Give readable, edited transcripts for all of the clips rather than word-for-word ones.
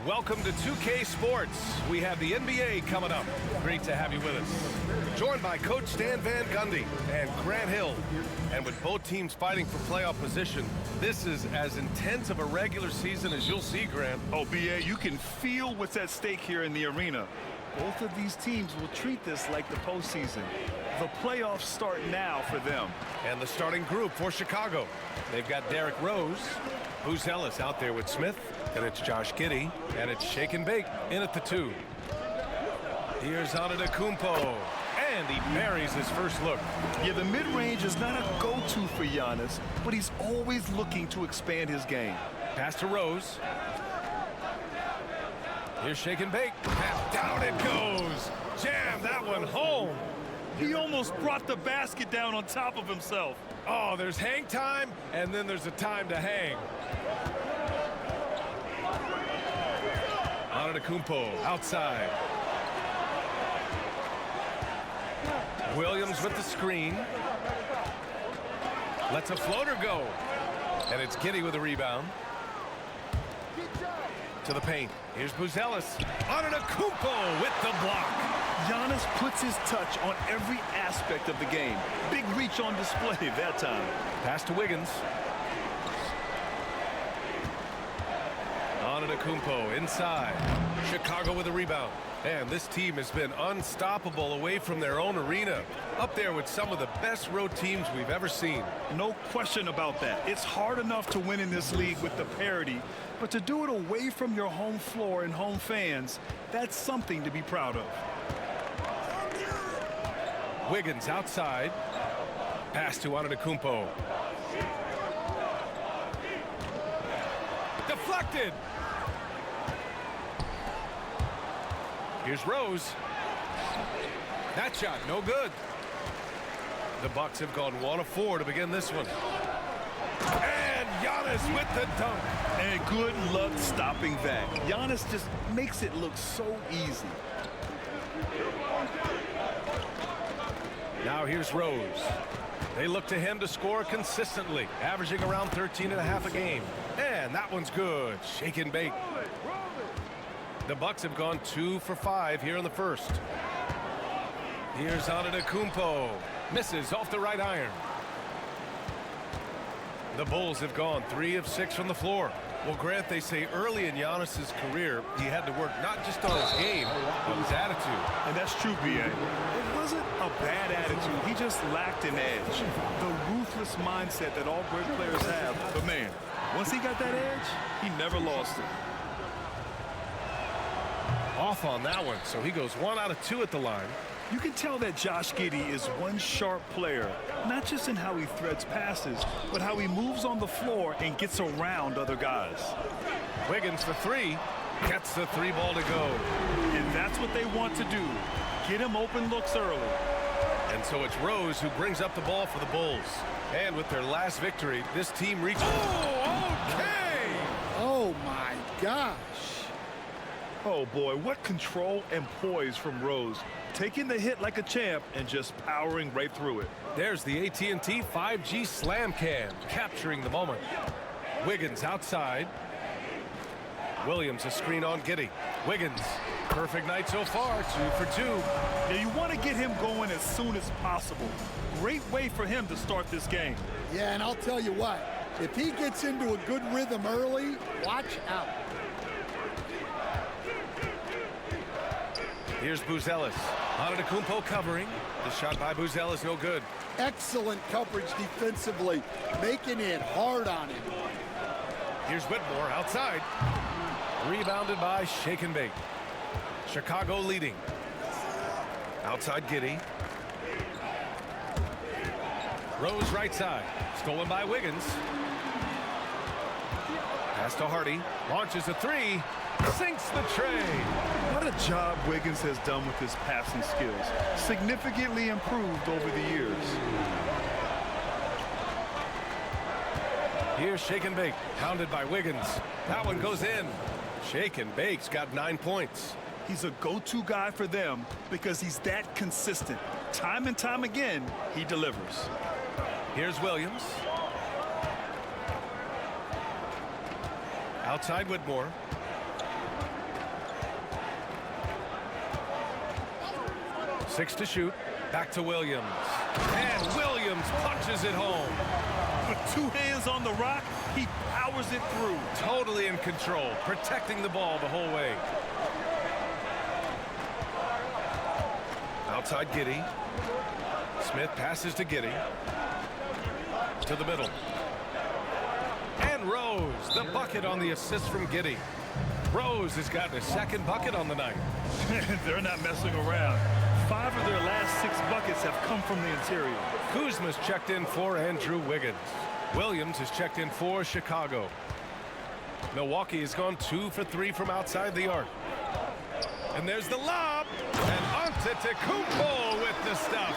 Welcome to 2K Sports. We have the NBA coming up. Great to have you with us. Joined by Coach Stan Van Gundy and Grant Hill. And with both teams fighting for playoff position, this is as intense of a regular season as you'll see, Grant. Oh, B.A., you can feel what's at stake here in the arena. Both of these teams will treat this like the postseason. The playoffs start now for them. And the starting group for Chicago. They've got Derrick Rose, Buzelis out there with Smith, and it's Josh Giddey, and it's Shake and Bake in at the 2. Here's Antetokounmpo, and he buries his first look. Yeah, the mid-range is not a go-to for Giannis, but he's always looking to expand his game. Pass to Rose. Here's Shake and Bake, and down it goes. Jam that one home. He almost brought the basket down on top of himself. Oh, there's hang time, and then there's a time to hang. Antetokounmpo outside. Williams with the screen. Lets a floater go. And it's Giddey with the rebound. To the paint. Here's Buzelis. Antetokounmpo with the block. Giannis puts his touch on every aspect of the game. Big reach on display that time. Pass to Wiggins. Antetokounmpo inside. Chicago with the rebound. And this team has been unstoppable away from their own arena. Up there with some of the best road teams we've ever seen. No question about that. It's hard enough to win in this league with the parity, but to do it away from your home floor and home fans, that's something to be proud of. Wiggins outside. Pass to Antetokounmpo. Deflected. Here's Rose. That shot, no good. The Bucks have gone 1 of 4 to begin this one. And Giannis with the dunk. And good luck stopping that. Giannis just makes it look so easy. Now here's Rose. They look to him to score consistently, averaging around 13.5 a game. And that one's good. Shake and bake. The Bucks have gone 2 for 5 here in the first. Here's Antetokounmpo. Misses off the right iron. The Bulls have gone 3 of 6 from the floor. Well, Grant, they say early in Giannis's career, he had to work not just on his game, but his attitude. And that's true, B.A. It wasn't a bad attitude. He just lacked an edge. The ruthless mindset that all great players have. But, man, once he got that edge, he never lost it. Off on that one, so he goes 1 out of 2 at the line. You can tell that Josh Giddey is one sharp player, not just in how he threads passes, but how he moves on the floor and gets around other guys. Wiggins for 3, gets the 3 ball to go. And that's what they want to do, get him open looks early. And so it's Rose who brings up the ball for the Bulls. And with their last victory, this team reaches... Oh, okay! Oh, my gosh. Oh, boy, what control and poise from Rose. Taking the hit like a champ and just powering right through it. There's the AT&T 5G Slam Cam, capturing the moment. Wiggins outside. Williams a screen on Giddey. Wiggins, perfect night so far, 2 for 2. Yeah, you want to get him going as soon as possible. Great way for him to start this game. Yeah, and I'll tell you what, if he gets into a good rhythm early, watch out. Here's Buzelis. Antetokounmpo covering. The shot by Buzelis no good. Excellent coverage defensively, making it hard on him. Here's Whitmore outside. Rebounded by Shake and Bake. Chicago leading. Outside Giddey. Rose right side. Stolen by Wiggins. Pass to Hardy. Launches a 3. Sinks the tray. What a job Wiggins has done with his passing skills. Significantly improved over the years. Here's Shake and Bake, pounded by Wiggins. That one goes in. Shake and Bake's got 9 points. He's a go-to guy for them because he's that consistent. Time and time again, he delivers. Here's Williams. Outside Whitmore. 6 to shoot. Back to Williams. And Williams punches it home. With 2 hands on the rock, he powers it through. Totally in control, protecting the ball the whole way. Outside Giddey. Smith passes to Giddey. To the middle. And Rose, the bucket on the assist from Giddey. Rose has gotten his 2nd bucket on the night. They're not messing around. 5 of their last 6 buckets have come from the interior. Kuzma's checked in for Andrew Wiggins. Williams has checked in for Chicago. Milwaukee has gone 2 for 3 from outside the arc. And there's the lob. And Antetokounmpo with the stuff.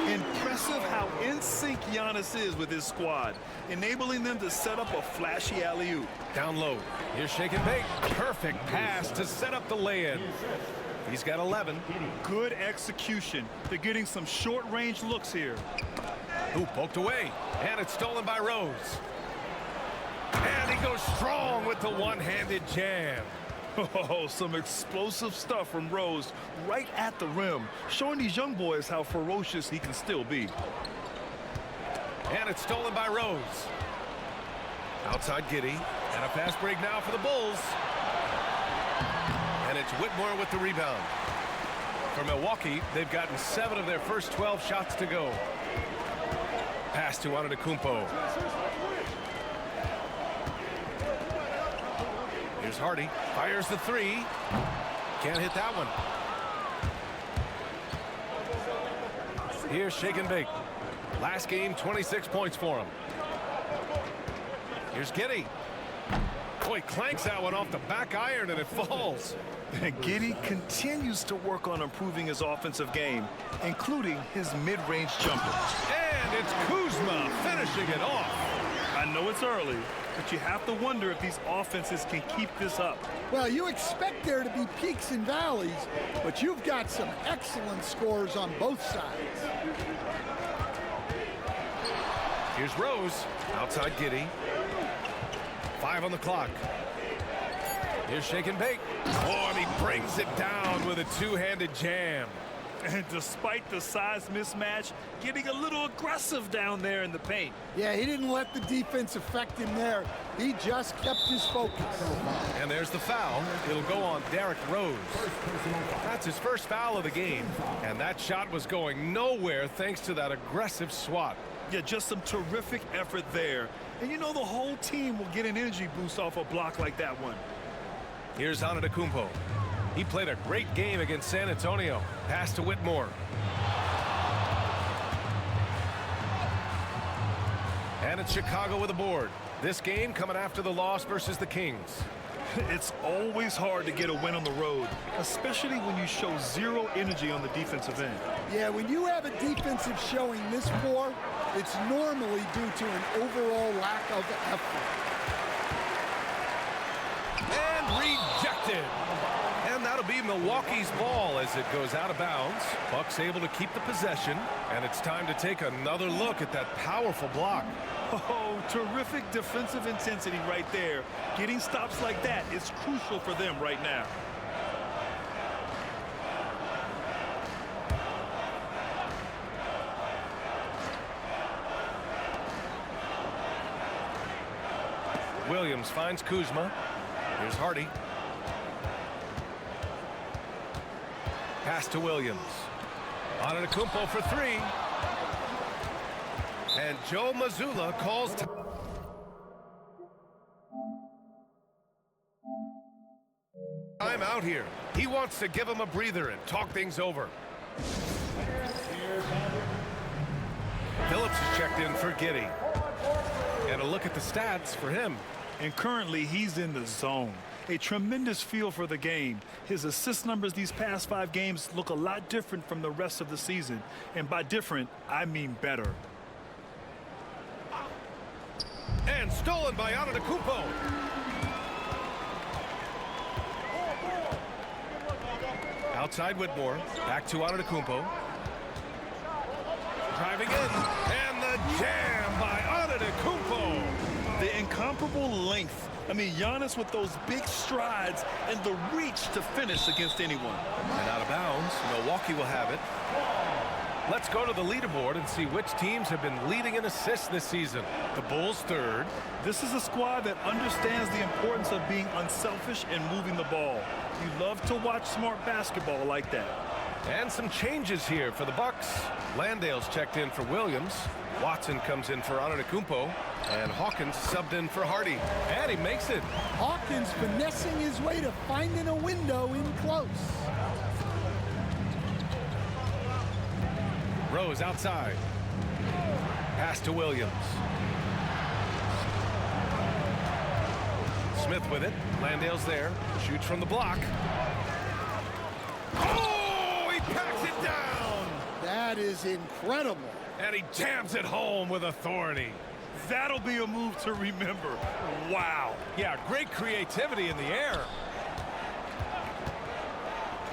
Impressive how in sync Giannis is with his squad, enabling them to set up a flashy alley-oop. Down low. Here's shake and bake. Perfect pass to set up the lay-in. He's got 11. Good execution. They're getting some short-range looks here. Who poked away. And it's stolen by Rose. And he goes strong with the one-handed jam. Oh, some explosive stuff from Rose right at the rim, showing these young boys how ferocious he can still be. And it's stolen by Rose. Outside Giddey. And a fast break now for the Bulls. And it's Whitmore with the rebound. For Milwaukee, they've gotten 7 of their first 12 shots to go. Pass to Antetokounmpo. Here's Hardy. Fires the 3. Can't hit that one. Here's shake and bake. Last game, 26 points for him. Here's Giddey. Boy, clanks that one off the back iron and it falls. Giddey continues to work on improving his offensive game, including his mid-range jumper. And it's Kuzma finishing it off. I know it's early, but you have to wonder if these offenses can keep this up. Well, you expect there to be peaks and valleys, but you've got some excellent scores on both sides. Here's Rose. Outside Giddey. 5 on the clock. Here's shake and bake. Oh, and he brings it down with a 2-handed jam. And despite the size mismatch, getting a little aggressive down there in the paint. Yeah, he didn't let the defense affect him there. He just kept his focus. And there's the foul. It'll go on Derrick Rose. That's his first foul of the game. And that shot was going nowhere thanks to that aggressive swat. Yeah, just some terrific effort there. And you know the whole team will get an energy boost off a block like that one. Here's Antetokounmpo. He played a great game against San Antonio. Pass to Whitmore. And it's Chicago with a board. This game coming after the loss versus the Kings. It's always hard to get a win on the road, especially when you show zero energy on the defensive end. Yeah, when you have a defensive showing this poor, it's normally due to an overall lack of effort. And rejected. And that'll be Milwaukee's ball as it goes out of bounds. Bucks able to keep the possession, and it's time to take another look at that powerful block. Oh, terrific defensive intensity right there. Getting stops like that is crucial for them right now. Williams finds Kuzma. Here's Hardy. Pass to Williams. Antetokounmpo for 3. And Joe Mazzulla calls time out here. He wants to give him a breather and talk things over. Phillips is checked in for Giddey. And a look at the stats for him. And currently he's in the zone. A tremendous feel for the game. His assist numbers these past 5 games look a lot different from the rest of the season. And by different, I mean better. And stolen by Antetokounmpo. Outside Whitmore. Back to Antetokounmpo. Driving in. And the jam by Antetokounmpo. The incomparable length I mean, Giannis with those big strides and the reach to finish against anyone. And out of bounds, Milwaukee will have it. Let's go to the leaderboard and see which teams have been leading in assists this season. The Bulls third. This is a squad that understands the importance of being unselfish and moving the ball. You love to watch smart basketball like that. And some changes here for the Bucks. Landale's checked in for Williams. Watson comes in for Antetokounmpo. And Hawkins subbed in for Hardy. And he makes it. Hawkins finessing his way to finding a window in close. Rose outside. Pass to Williams. Smith with it. Landale's there. Shoots from the block. Oh, he packs it down. That is incredible. And he jams it home with authority. That'll be a move to remember. Wow. Yeah, great creativity in the air.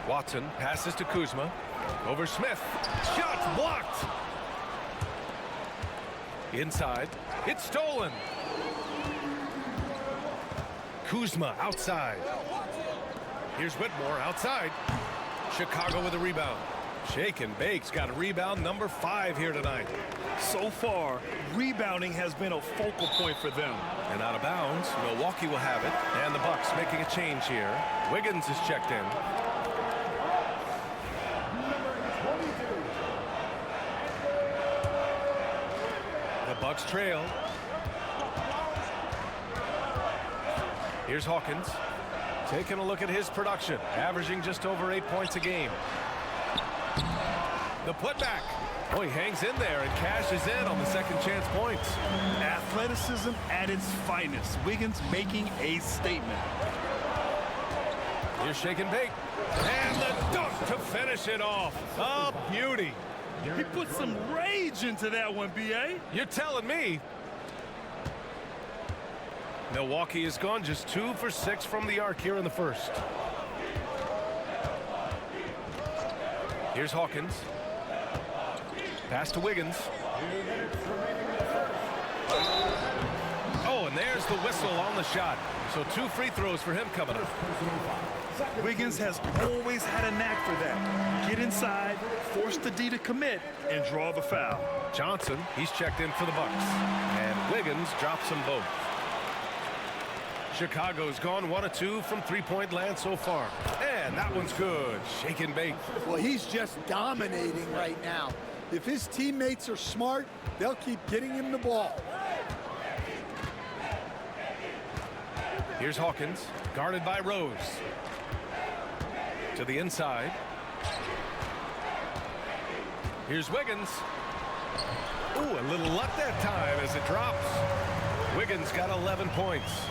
Watson passes to Kuzma. Over Smith. Shot blocked. Inside. It's stolen. Kuzma outside. Here's Whitmore outside. Chicago with a rebound. Shake and Bake's got a rebound number 5 here tonight. So far, rebounding has been a focal point for them. And out of bounds, Milwaukee will have it. And the Bucks making a change here. Wiggins is checked in. The Bucks trail. Here's Hawkins. Taking a look at his production. Averaging just over 8 points a game. The putback. Oh, he hangs in there and cashes in on the second chance points. Athleticism at its finest. Wiggins making a statement. Here's Shake and Bake. And the dunk to finish it off. A beauty. He put some rage into that one, B.A. You're telling me. Milwaukee has gone just 2 for 6 from the arc here in the first. Here's Hawkins. Pass to Wiggins. Oh, and there's the whistle on the shot. So 2 free throws for him coming up. Wiggins has always had a knack for that. Get inside, force the D to commit, and draw the foul. Johnson, he's checked in for the Bucks. And Wiggins drops them both. Chicago's gone 1 of 2 from three-point land so far. And that one's good. Shake and Bake. Well, he's just dominating right now. If his teammates are smart, they'll keep getting him the ball. Here's Hawkins, guarded by Rose. To the inside. Here's Wiggins. Ooh, a little luck that time as it drops. Wiggins got 11 points.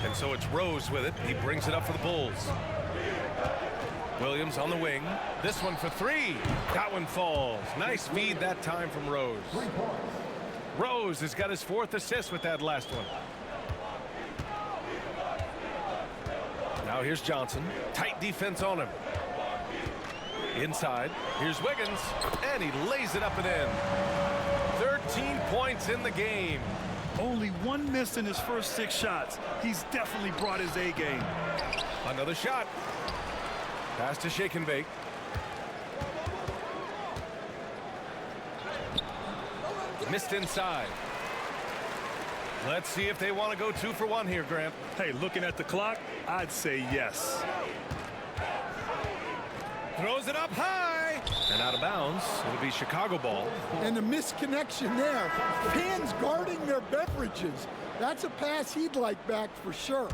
And so it's Rose with it. He brings it up for the Bulls. Williams on the wing. This one for 3. That one falls. Nice feed that time from Rose. Rose has got his 4th assist with that last one. Now here's Johnson. Tight defense on him. Inside. Here's Wiggins. And he lays it up and in. 13 points in the game. Only 1 miss in his first 6 shots. He's definitely brought his A game. Another shot. Pass to Shake and Bake. Missed inside. Let's see if they want to go 2 for 1 here, Grant. Hey, looking at the clock, I'd say yes. Throws it up high. And out of bounds. It'll be Chicago ball. And the misconnection there. Fans guarding their beverages. That's a pass he'd like back for sure.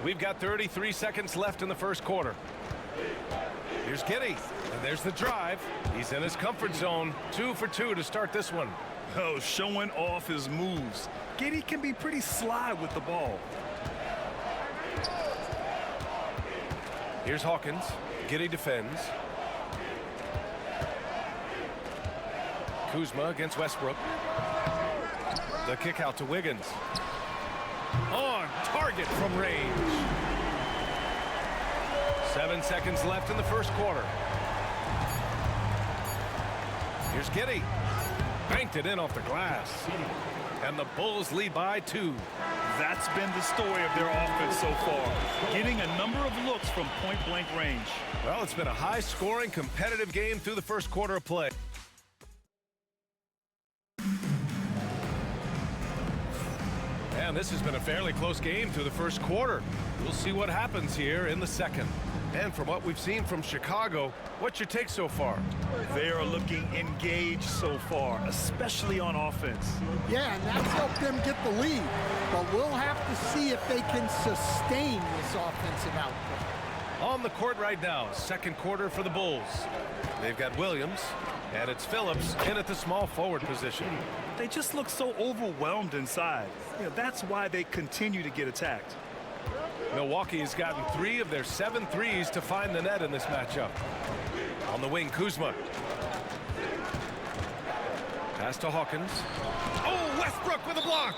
We've got 33 seconds left in the first quarter. Here's Giddey. And there's the drive. He's in his comfort zone. 2 for 2 to start this one. Oh, showing off his moves. Giddey can be pretty sly with the ball. Here's Hawkins. Giddey defends. Kuzma against Westbrook. The kick out to Wiggins. On target from range. 7 seconds left in the first quarter. Here's Giddey. banked it in off the glass. And the Bulls lead by 2. That's been the story of their offense so far, getting a number of looks from point-blank range. Well, it's been a high-scoring, competitive game through the first quarter of play. And this has been a fairly close game through the first quarter. We'll see what happens here in the second. And from what we've seen from Chicago, what's your take so far? They are looking engaged so far, especially on offense. Yeah, and that's helped them get the lead. But we'll have to see if they can sustain this offensive output. On the court right now, second quarter for the Bulls. They've got Williams, and it's Phillips in at the small forward position. They just look so overwhelmed inside. That's why they continue to get attacked. Milwaukee has gotten 3 of their 7 threes to find the net in this matchup. On the wing, Kuzma. Pass to Hawkins. Oh, Westbrook with a block.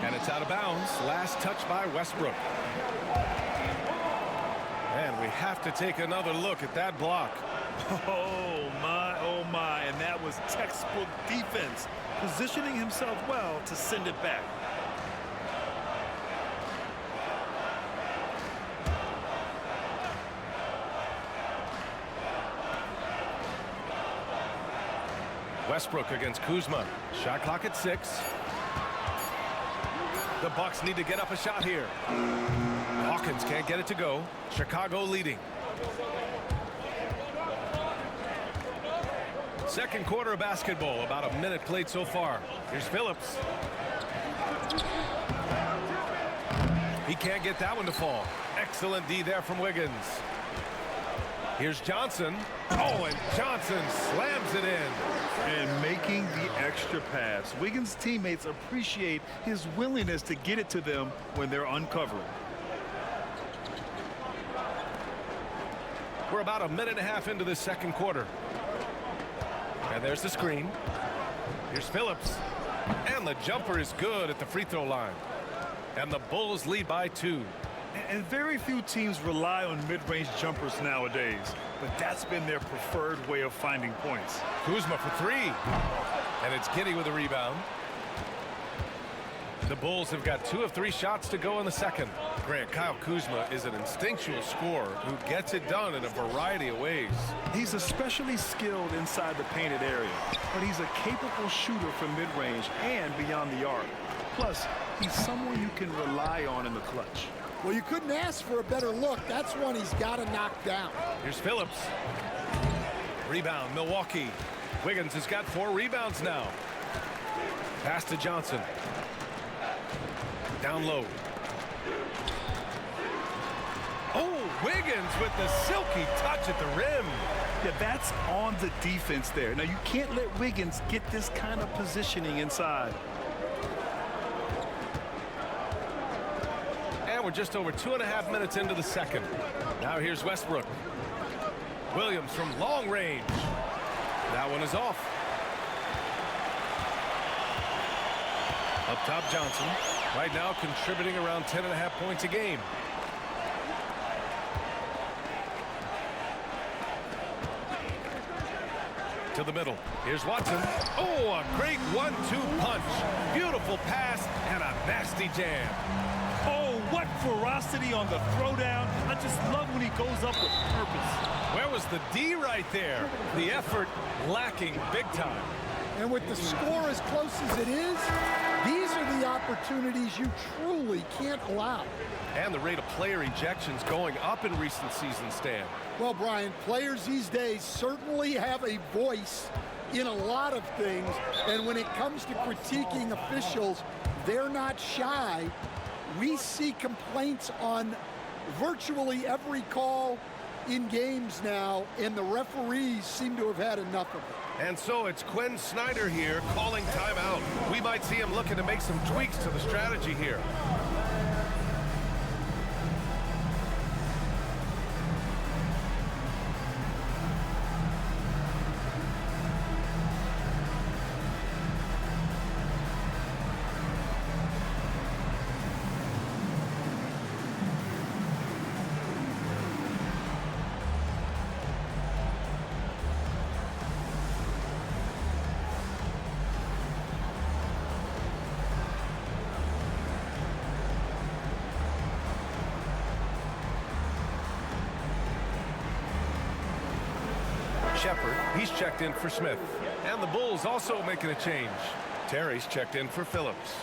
And it's out of bounds. Last touch by Westbrook. And we have to take another look at that block. Oh my, and that was textbook defense, positioning himself well to send it back. Westbrook against Kuzma. Shot clock at 6. The Bucks need to get up a shot here. Hawkins can't get it to go. Chicago leading. Second quarter of basketball. About a minute played so far. Here's Phillips. He can't get that one to fall. Excellent D there from Wiggins. Here's Johnson. Oh, and Johnson slams it in. And making the extra pass. Wiggins' teammates appreciate his willingness to get it to them when they're uncovered. We're about a minute and a half into this second quarter. And there's the screen. Here's Phillips. And the jumper is good at the free throw line. And the Bulls lead by 2. And very few teams rely on mid-range jumpers nowadays, but that's been their preferred way of finding points. Kuzma for 3. And it's Giddey with a rebound. The Bulls have got 2 of 3 shots to go in the second. Grant, Kyle Kuzma is an instinctual scorer who gets it done in a variety of ways. He's especially skilled inside the painted area, but he's a capable shooter from mid-range and beyond the arc. Plus, he's someone you can rely on in the clutch. Well, you couldn't ask for a better look. That's one he's got to knock down. Here's Phillips. Rebound, Milwaukee. Wiggins has got 4 rebounds now. Pass to Johnson. Down low. Oh, Wiggins with the silky touch at the rim. Yeah, that's on the defense there. Now, you can't let Wiggins get this kind of positioning inside. We're just over 2.5 minutes into the second. Now here's Westbrook. Williams from long range. That one is off. Up top, Johnson. Right now contributing around 10.5 points a game. To the middle. Here's Watson. Oh, a great 1-2 punch. Beautiful pass and a nasty jam. Oh, what ferocity on the throwdown. I just love when he goes up with purpose. Where was the D right there? The effort lacking big time. And with the score as close as it is, these are the opportunities you truly can't allow. And the rate of player ejections going up in recent seasons, Stan. Well, Brian, players these days certainly have a voice in a lot of things. And when it comes to critiquing officials, they're not shy. We see complaints on virtually every call in games now, and the referees seem to have had enough of it. And so it's Quinn Snyder here calling timeout. We might see him looking to make some tweaks to the strategy here. Shepard, he's checked in for Smith. And the Bulls also making a change. Terry's checked in for Phillips.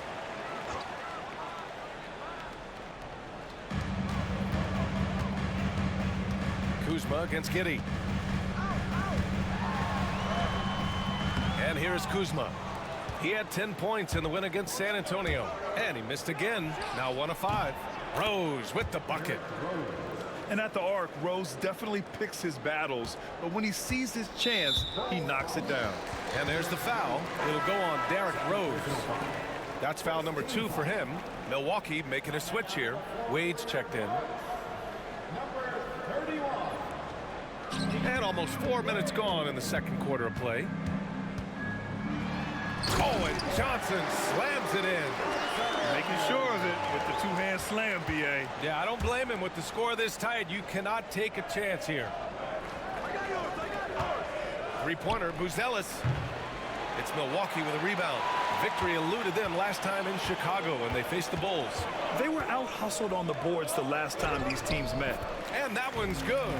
Kuzma against Giddey. And here's Kuzma. He had 10 points in the win against San Antonio. And he missed again. Now 1 of 5. Rose with the bucket. And at the arc, Rose definitely picks his battles, but when he sees his chance, he knocks it down. And there's the foul. It'll go on Derrick Rose. That's foul number 2 for him. Milwaukee making a switch here. Wade's checked in. And almost 4 minutes gone in the second quarter of play. Oh, and Johnson slams it in. Making sure of it with the two-hand slam, B.A. Yeah, I don't blame him. With the score this tight, you cannot take a chance here. Three-pointer, Buzelis. It's Milwaukee with a rebound. Victory eluded them last time in Chicago when they faced the Bulls. They were out-hustled on the boards the last time these teams met. And that one's good.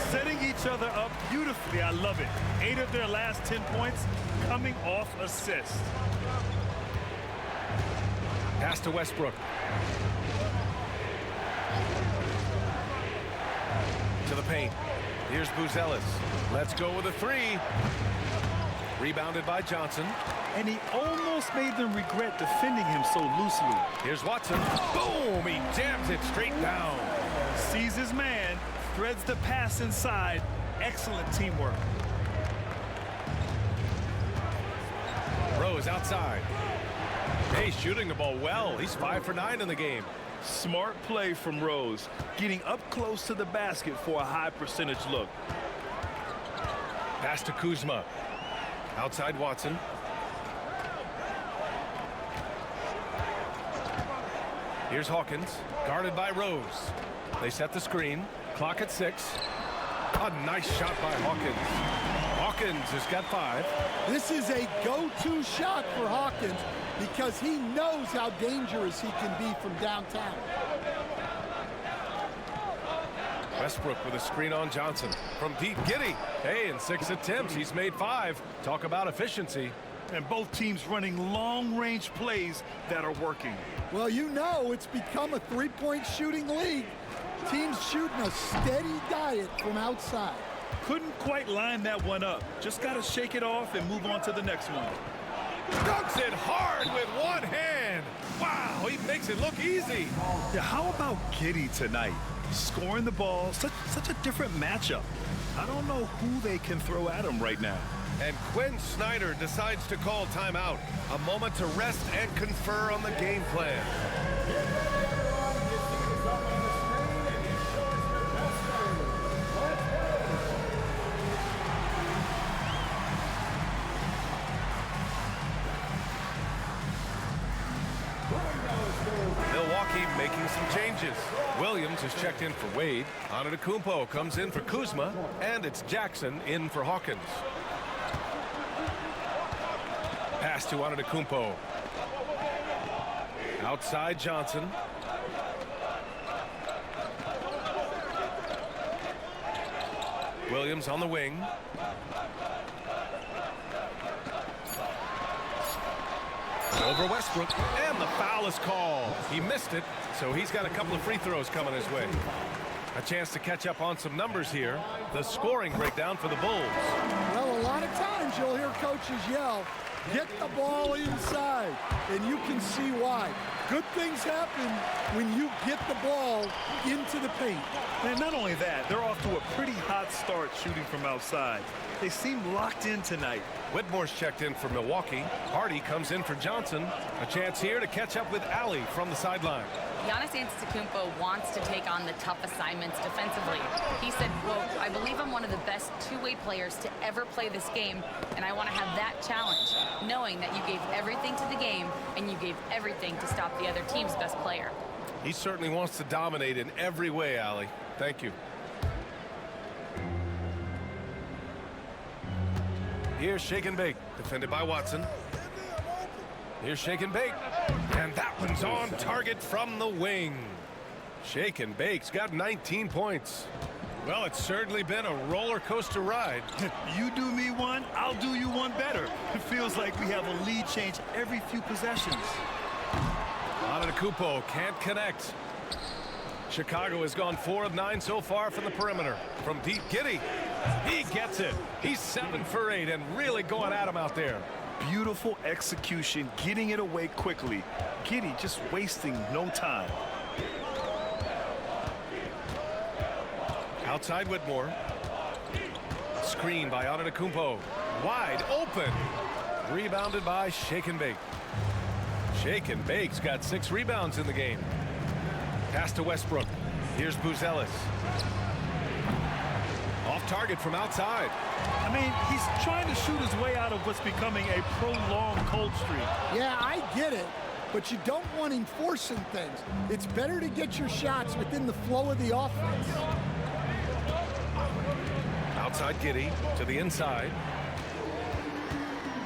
Setting each other up beautifully. I love it. 8 of their last 10 points coming off assists. Pass to Westbrook. To the paint. Here's Buzelis. Let's go with a 3. Rebounded by Johnson. And he almost made them regret defending him so loosely. Here's Watson. Boom! He jams it straight down. Sees his man, threads the pass inside. Excellent teamwork. Rose outside. Hey, shooting the ball well. He's 5 for 9 in the game. Smart play from Rose, getting up close to the basket for a high percentage look. Pass to Kuzma. Outside Watson. Here's Hawkins, guarded by Rose. They set the screen. Clock at 6. A nice shot by Hawkins. Hawkins has got 5. This is a go-to shot for Hawkins because he knows how dangerous he can be from downtown. Westbrook with a screen on Johnson. From deep, Giddey. Hey, in 6 attempts, he's made 5. Talk about efficiency. And both teams running long-range plays that are working. Well, you know it's become a three-point shooting league. Teams shooting a steady diet from outside. Couldn't quite line that one up. Just got to shake it off and move on to the next one. Dunks it hard with one hand. Wow, he makes it look easy. Yeah, how about Giddey tonight? Scoring the ball, such a different matchup. I don't know who they can throw at him right now. And Quinn Snyder decides to call timeout. A moment to rest and confer on the game plan. Milwaukee making some changes. Williams is checked in for Wade. Antetokounmpo comes in for Kuzma. And it's Jackson in for Hawkins. Pass to Antetokounmpo. Outside Johnson. Williams on the wing. Over Westbrook, and the foul is called. He missed it, so he's got a couple of free throws coming his way. A chance to catch up on some numbers here. The scoring breakdown for the Bulls. Well, a lot of times you'll hear coaches yell, get the ball inside, and you can see why. Good things happen when you get the ball into the paint. And not only that, they're off to a pretty hot start shooting from outside. They seem locked in tonight. Whitmore's checked in for Milwaukee. Hardy comes in for Johnson. A chance here to catch up with Alley from the sideline. Giannis Antetokounmpo wants to take on the tough assignments defensively. He said, quote, I believe I'm one of the best two-way players to ever play this game, and I want to have that challenge, knowing that you gave everything to the game and you gave everything to stop the other team's best player. He certainly wants to dominate in every way, Alley. Thank you. Here's Shake and Bake, defended by Watson. Here's Shake and Bake, and that one's on target from the wing. Shake and Bake's got 19 points. Well, it's certainly been a roller coaster ride. You do me one, I'll do you one better. It feels like we have a lead change every few possessions. Antetokounmpo can't connect. Chicago has gone 4 of 9 so far from the perimeter. From deep, Giddey. He gets it. He's 7 for 8 and really going at him out there. Beautiful execution, getting it away quickly. Giddey just wasting no time. Outside Whitmore. Screen by Antetokounmpo. Wide open. Rebounded by Shake and Bake. Shake and Bake's got 6 rebounds in the game. Pass to Westbrook. Here's Buzelis. Off target from outside. I mean, he's trying to shoot his way out of what's becoming a prolonged cold streak. Yeah, I get it, but you don't want him forcing things. It's better to get your shots within the flow of the offense. Outside Giddey to the inside.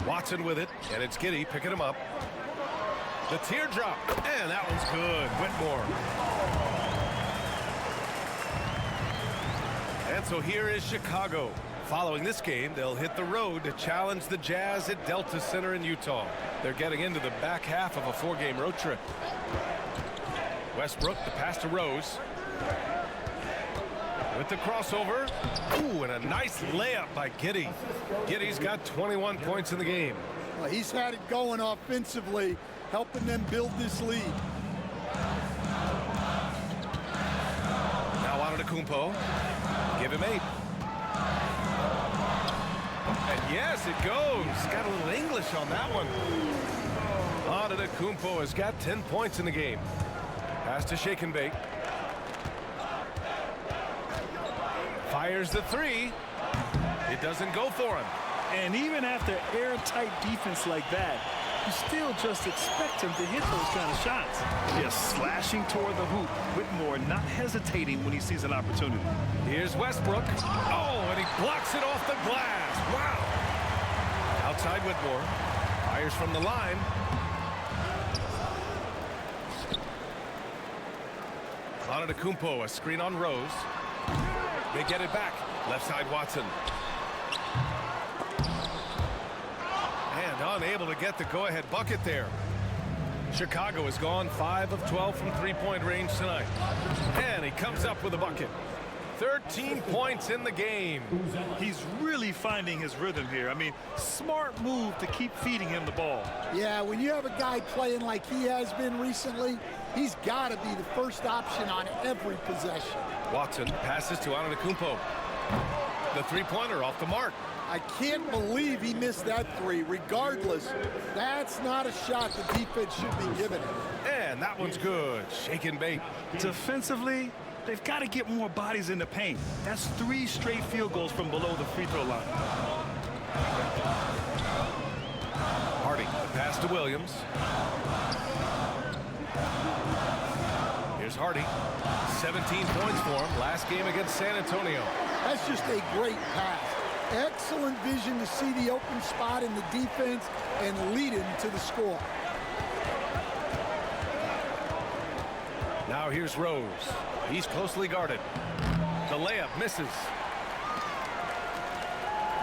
Watson with it, and it's Giddey picking him up. The teardrop, and that one's good. Whitmore. And so here is Chicago. Following this game, they'll hit the road to challenge the Jazz at Delta Center in Utah. They're getting into the back half of a 4-game road trip. Westbrook, the pass to Rose. With the crossover. Ooh, and a nice layup by Giddey. Giddey's got 21 points in the game. Well, he's had it going offensively, helping them build this lead. Now Antetokounmpo. Give him 8. And yes, it goes. Got a little English on that one. Antetokounmpo has got 10 points in the game. Pass to Shake and Bake. Fires the 3. It doesn't go for him. And even after airtight defense like that, you still just expect him to hit those kind of shots. Just slashing toward the hoop. Whitmore not hesitating when he sees an opportunity. Here's Westbrook. Oh, and he blocks it off the glass. Wow. Outside Whitmore. Fires from the line. Antetokounmpo, a screen on Rose. They get it back. Left side Watson. And unable to get the go-ahead bucket there. Chicago has gone 5 of 12 from three-point range tonight. And he comes up with a bucket. 13 points in the game. He's really finding his rhythm here. I mean, smart move to keep feeding him the ball. Yeah, when you have a guy playing like he has been recently, he's got to be the first option on every possession. Watson passes to Antetokounmpo. The three-pointer off the mark. I can't believe he missed that 3. Regardless, that's not a shot the defense should be giving him. And that one's good. Shake and Bake. Defensively, they've got to get more bodies in the paint. That's 3 straight field goals from below the free throw line. Hardy, the pass to Williams. Here's Hardy. 17 points for him last game against San Antonio. That's just a great pass. Excellent vision to see the open spot in the defense and lead him to the score. Now here's Rose. He's closely guarded. The layup misses.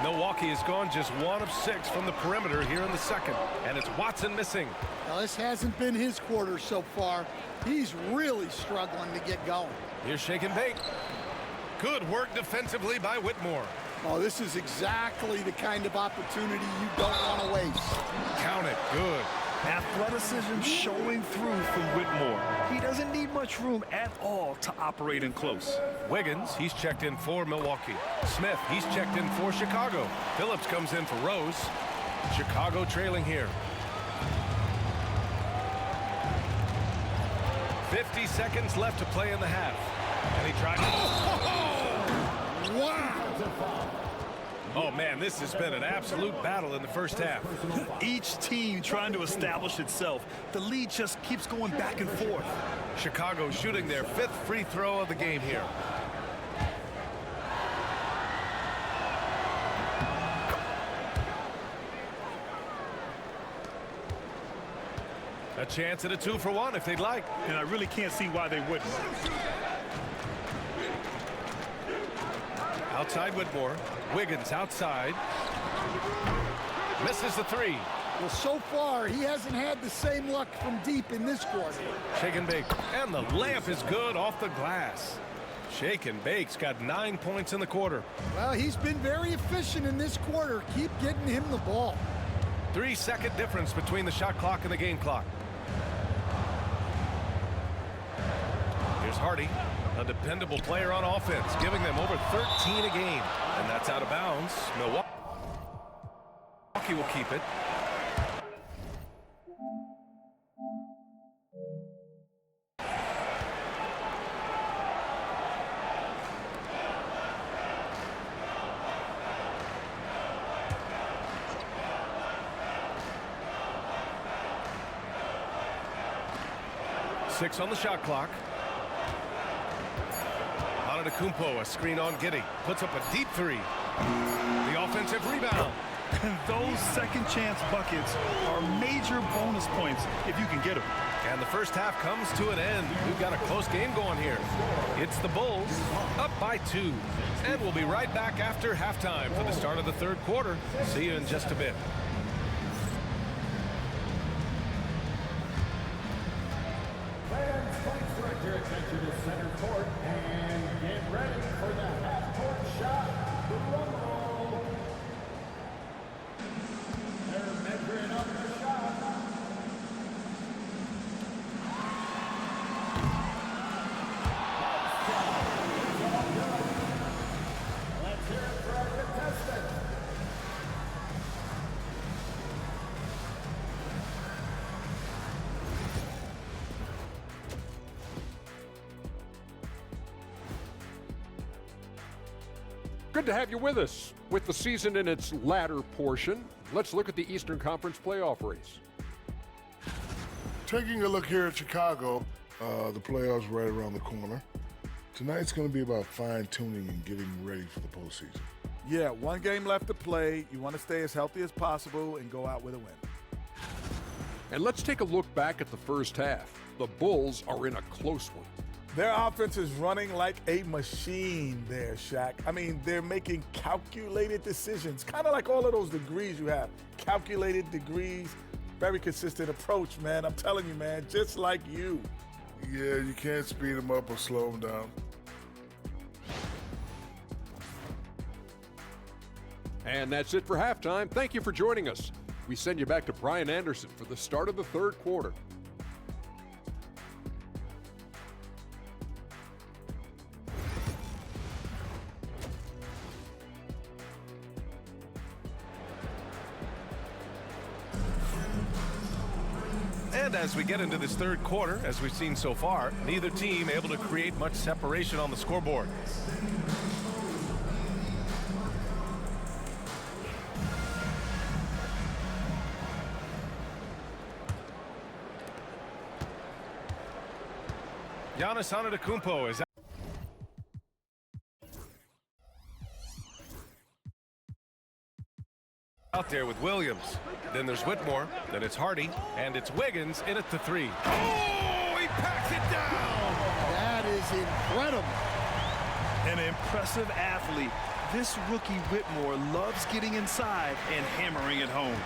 Milwaukee has gone just 1 of 6 from the perimeter here in the second. And it's Watson missing. Now, this hasn't been his quarter so far. He's really struggling to get going. Here's Shake and Bake. Good work defensively by Whitmore. Oh, this is exactly the kind of opportunity you don't want to waste. Count it. Good. Athleticism showing through from Whitmore. He doesn't need much room at all to operate in close. Wiggins, he's checked in for Milwaukee. Smith, he's checked in for Chicago. Phillips comes in for Rose. Chicago trailing here. 50 seconds left to play in the half. And he tried to... Wow! Oh, man, this has been an absolute battle in the first half. Each team trying to establish itself. The lead just keeps going back and forth. Chicago shooting their 5th free throw of the game here. A chance at a 2-for-1 if they'd like. And I really can't see why they wouldn't. Outside Whitmore. Wiggins outside. Misses the three. Well, so far, he hasn't had the same luck from deep in this quarter. Shake and bake. And the layup is good off the glass. Shake and bake's got 9 points in the quarter. Well, he's been very efficient in this quarter. Keep getting him the ball. 3-second difference between the shot clock and the game clock. Here's Hardy, a dependable player on offense, giving them over 13 a game. And that's out of bounds. Milwaukee will keep it. Six on the shot clock. Antetokounmpo, a screen on Giddey. Puts up a deep three. The offensive rebound. And those second chance buckets are major bonus points if you can get them. And the first half comes to an end. We've got a close game going here. It's the Bulls up by 2. And we'll be right back after halftime for the start of the third quarter. See you in just a bit. Your attention to center court and get ready for the half-court shot. Drum roll. They're measuring up the shot. Let's hear it for our contestant. Good to have you with us. With the season in its latter portion, let's look at the Eastern Conference playoff race. Taking a look here at Chicago, the playoffs right around the corner. Tonight's going to be about fine-tuning and getting ready for the postseason. Yeah, one game left to play. You want to stay as healthy as possible and go out with a win. And let's take a look back at the first half. The Bulls are in a close one. Their offense is running like a machine there, Shaq. I mean, they're making calculated decisions, kind of like all of those degrees you have. Calculated degrees, very consistent approach, man. I'm telling you, man, just like you. Yeah, you can't speed them up or slow them down. And that's it for halftime. Thank you for joining us. We send you back to Brian Anderson for the start of the third quarter. And as we get into this third quarter, as we've seen so far, neither team able to create much separation on the scoreboard. Giannis Antetokounmpo is out there with Williams. Then there's Whitmore. Then it's Hardy. And it's Wiggins in at the three. Oh, he packs it down! That is incredible. An impressive athlete. This rookie Whitmore loves getting inside and hammering it home.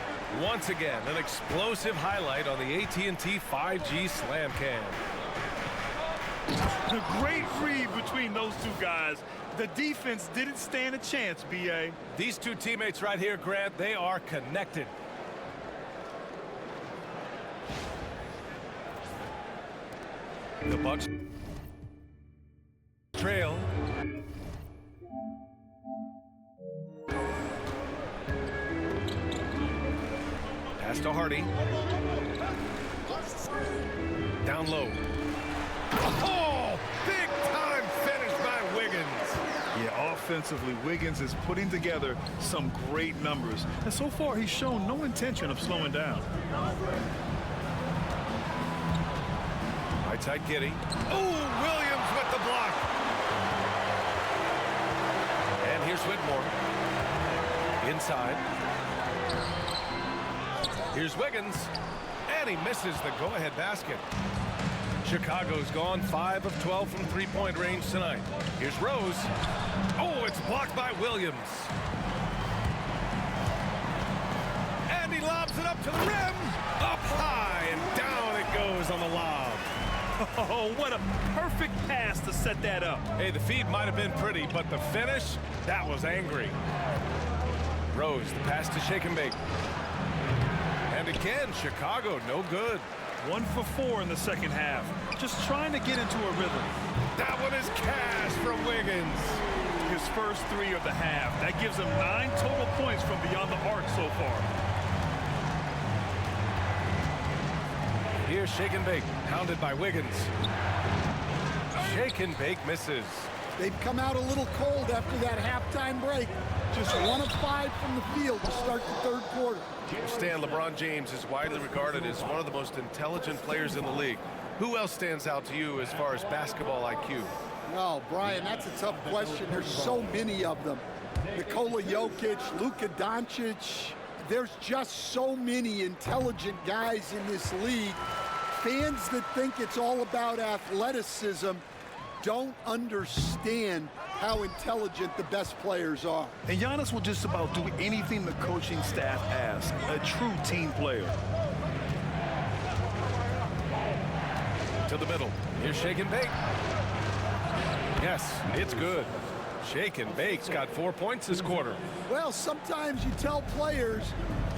Once again, an explosive highlight on the AT&T 5G Slam Cam. A great read between those two guys. The defense didn't stand a chance, B.A. These two teammates right here, Grant, they are connected. The Bucks trail. Pass to Hardy. Down low. Oh, big time finish by Wiggins. Yeah, offensively, Wiggins is putting together some great numbers. And so far, he's shown no intention of slowing down. Right side Giddey. Oh, Williams with the block. And here's Whitmore. Inside. Here's Wiggins. And he misses the go-ahead basket. Chicago's gone 5 of 12 from three-point range tonight. Here's Rose. Oh, it's blocked by Williams. And he lobs it up to the rim. Up high and down it goes on the lob. Oh, what a perfect pass to set that up. Hey, the feed might have been pretty, but the finish, that was angry. Rose, the pass to Shake and Bake. And again, Chicago, no good. 1 for 4 in the second half. Just trying to get into a rhythm. That one is cash from Wiggins. His first 3 of the half. That gives him 9 total points from beyond the arc so far. Here's Shake and Bake, pounded by Wiggins. Shake and Bake misses. They've come out a little cold after that halftime break. Just 1 of 5 from the field to start the third quarter. Stan, LeBron James is widely regarded as one of the most intelligent players in the league. Who else stands out to you as far as basketball IQ? Well, Brian, that's a tough question. There's so many of them. Nikola Jokic, Luka Doncic. There's just so many intelligent guys in this league. Fans that think it's all about athleticism don't understand how intelligent the best players are. And Giannis will just about do anything the coaching staff asks. A true team player. To the middle. Here's Shake and Bake. Yes, it's good. Shake and Bake's got 4 points this quarter. Well, sometimes you tell players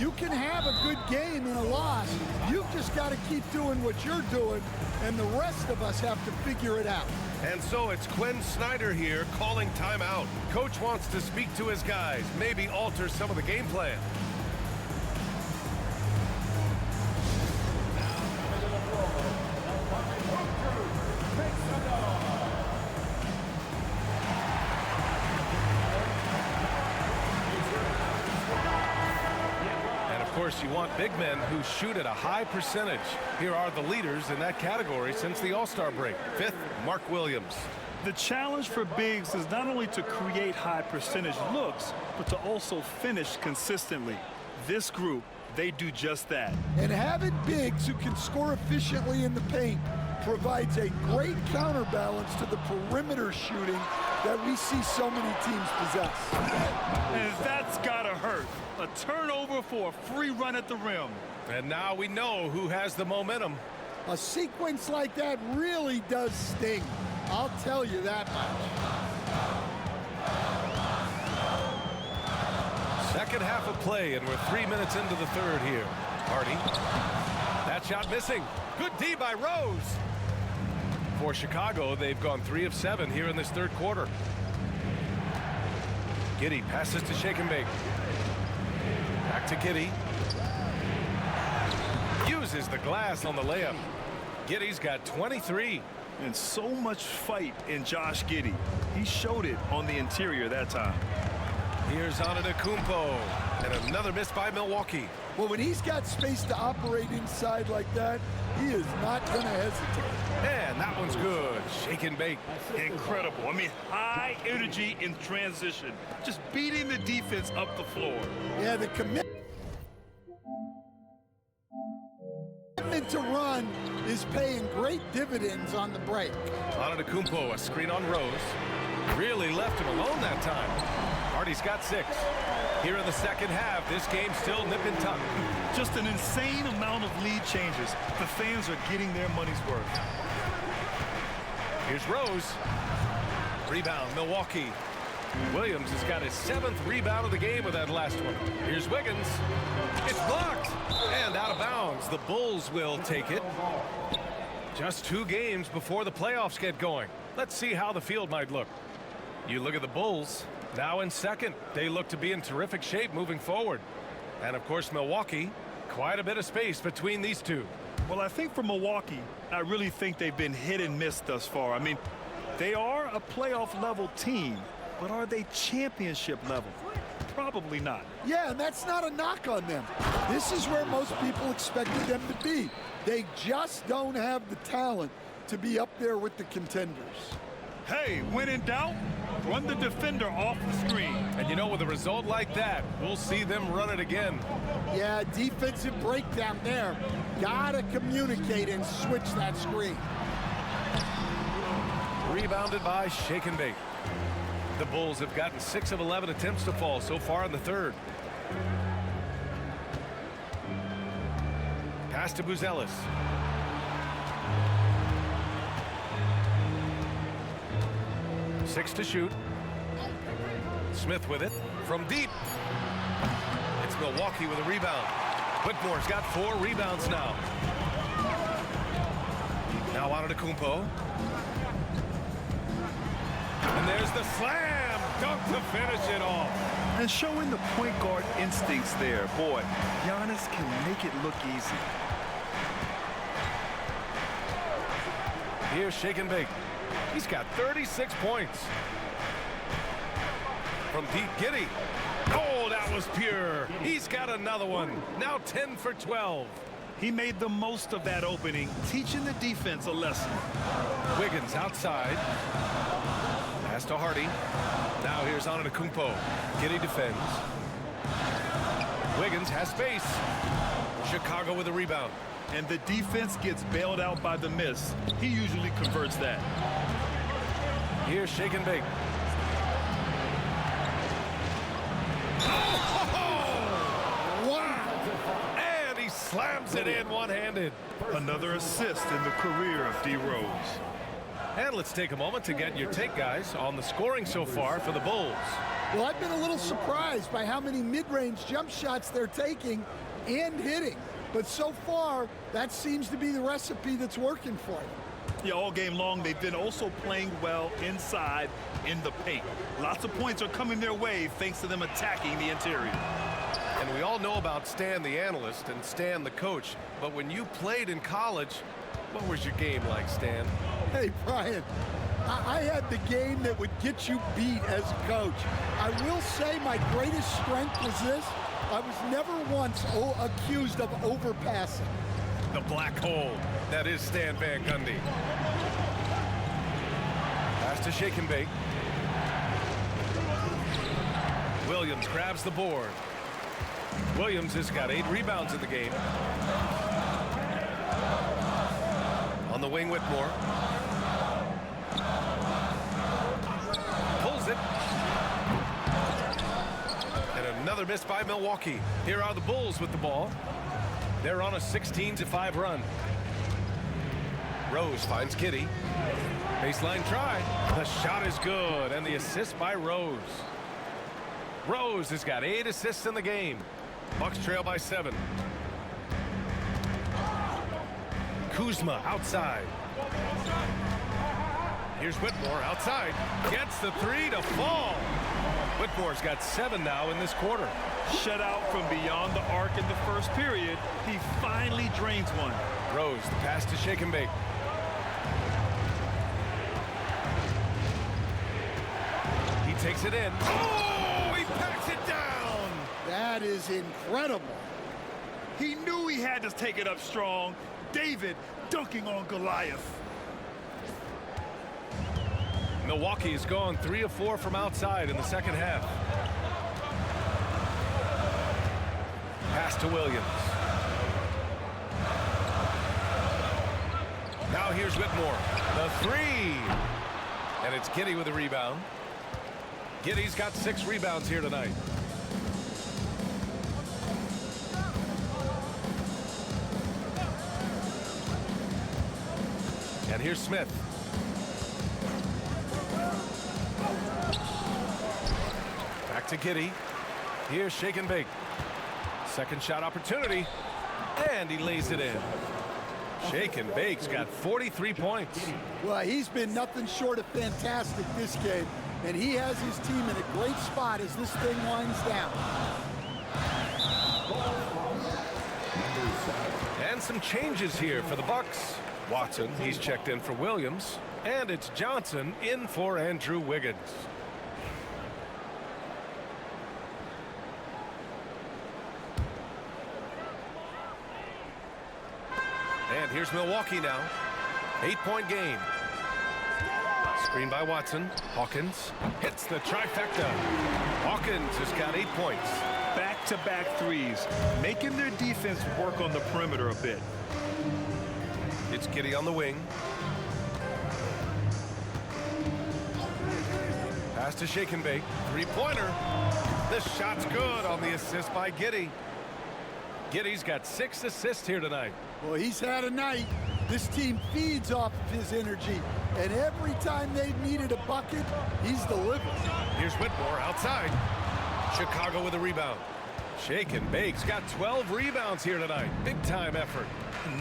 you can have a good game in a loss. You've just got to keep doing what you're doing, and the rest of us have to figure it out. And so it's Quinn Snyder here calling timeout. Coach wants to speak to his guys, maybe alter some of the game plan. Of course, you want big men who shoot at a high percentage. Here are the leaders in that category since the All-Star break. 5th, Mark Williams. The challenge for bigs is not only to create high percentage looks, but to also finish consistently. This group, they do just that. And having bigs who can score efficiently in the paint provides a great counterbalance to the perimeter shooting that we see so many teams possess. And that's gotta hurt. A turnover for a free run at the rim. And now we know who has the momentum. A sequence like that really does sting. I'll tell you that much. Second half of play, and we're 3 minutes into the third here. Hardy. That shot missing. Good D by Rose. For Chicago, they've gone 3 of 7 here in this third quarter. Giddey passes to Shake and Bake. Back to Giddey. Uses the glass on the layup. Giddey's got 23. And so much fight in Josh Giddey. He showed it on the interior that time. Here's Antetokounmpo. And another miss by Milwaukee. Well, when he's got space to operate inside like that, he is not going to hesitate. And that one's good. Shake and Bake. Incredible. I mean, high energy in transition. Just beating the defense up the floor. Yeah, the commitment to run is paying great dividends on the break. Antetokounmpo, a screen on Rose. Really left him alone that time. Hardy's got 6. Here in the second half, this game's still nip and tuck. Just an insane amount of lead changes. The fans are getting their money's worth. Here's Rose. Rebound, Milwaukee. Williams has got his 7th rebound of the game with that last one. Here's Wiggins. It's blocked and out of bounds. The Bulls will take it. Just 2 games before the playoffs get going. Let's see how the field might look. You look at the Bulls, now in second. They look to be in terrific shape moving forward. And of course, Milwaukee, quite a bit of space between these two. Well, I think for Milwaukee, I really think they've been hit and miss thus far. I mean, they are a playoff level team, but are they championship level? Probably not. Yeah, and that's not a knock on them. This is where most people expected them to be. They just don't have the talent to be up there with the contenders. Hey, when in doubt, run the defender off the screen. And you know, with a result like that, we'll see them run it again. Yeah, defensive breakdown there. Gotta communicate and switch that screen. Rebounded by Shake and Bake. The Bulls have gotten 6 of 11 attempts to fall so far in the third. Pass to Buzelis. Six to shoot. Smith with it from deep. It's Milwaukee with a rebound. Whitmore's got 4 rebounds now. Now Antetokounmpo. And there's the slam dunk to finish it off. And showing the point guard instincts there. Boy, Giannis can make it look easy. Here's Shake and Bake. He's got 36 points. From Pete Giddey. Oh, that was pure. He's got another one. Now 10 for 12. He made the most of that opening, teaching the defense a lesson. Wiggins outside. Pass to Hardy. Now here's Antetokounmpo. Giddey defends. Wiggins has space. Chicago with a rebound. And the defense gets bailed out by the miss. He usually converts that. Here's Shake and Bake. Wow. And he slams it in one-handed. Another assist in the career of D. Rose. And let's take a moment to get your take, guys, on the scoring so far for the Bulls. Well, I've been a little surprised by how many mid-range jump shots they're taking and hitting. But so far, that seems to be the recipe that's working for them. Yeah, all game long, they've been also playing well inside in the paint. Lots of points are coming their way thanks to them attacking the interior. And we all know about Stan the analyst and Stan the coach. But when you played in college, what was your game like, Stan? Hey, Brian, I had the game that would get you beat as a coach. I will say my greatest strength was this. I was never once accused of overpassing. The black hole. That is Stan Van Gundy. Pass to Shake and Bake. Williams grabs the board. Williams has got 8 rebounds in the game. On the wing, Whitmore. Pulls it. And another miss by Milwaukee. Here are the Bulls with the ball. They're on a 16-5 run. Rose finds Giddey. Baseline try. The shot is good, and the assist by Rose. Rose has got 8 assists in the game. Bucks trail by 7. Kuzma outside. Here's Whitmore outside. Gets the 3 to fall. Whitmore's got 7 now in this quarter. Shut out from beyond the arc in the first period. He finally drains one. Rose, the pass to Shake and Bake. He takes it in. Oh, he packs it down. That is incredible. He knew he had to take it up strong. David dunking on Goliath. Milwaukee's gone 3 of 4 from outside in the second half. Pass to Williams. Now here's Whitmore. The 3. And it's Giddey with a rebound. Giddey's got 6 rebounds here tonight. And here's Smith. Back to Giddey. Here's Shake and Bake. Second shot opportunity. And he lays it in. Shake and Bake's got 43 points. Well, he's been nothing short of fantastic this game. And he has his team in a great spot as this thing winds down. And some changes here for the Bucks. Watson, he's checked in for Williams. And it's Johnson in for Andrew Wiggins. And here's Milwaukee now. 8-point game. Screen by Watson. Hawkins hits the trifecta. Hawkins has got 8 points. Back-to-back threes, making their defense work on the perimeter a bit. It's Giddey on the wing. to shake and bake. Three-pointer. The shot's good on the assist by Giddey. Giddey's got 6 assists here tonight. Well, he's had a night. This team feeds off of his energy, and every time they've needed a bucket, he's delivered. Here's Whitmore outside. Chicago with a rebound. Shake and bake's got 12 rebounds here tonight. Big-time effort.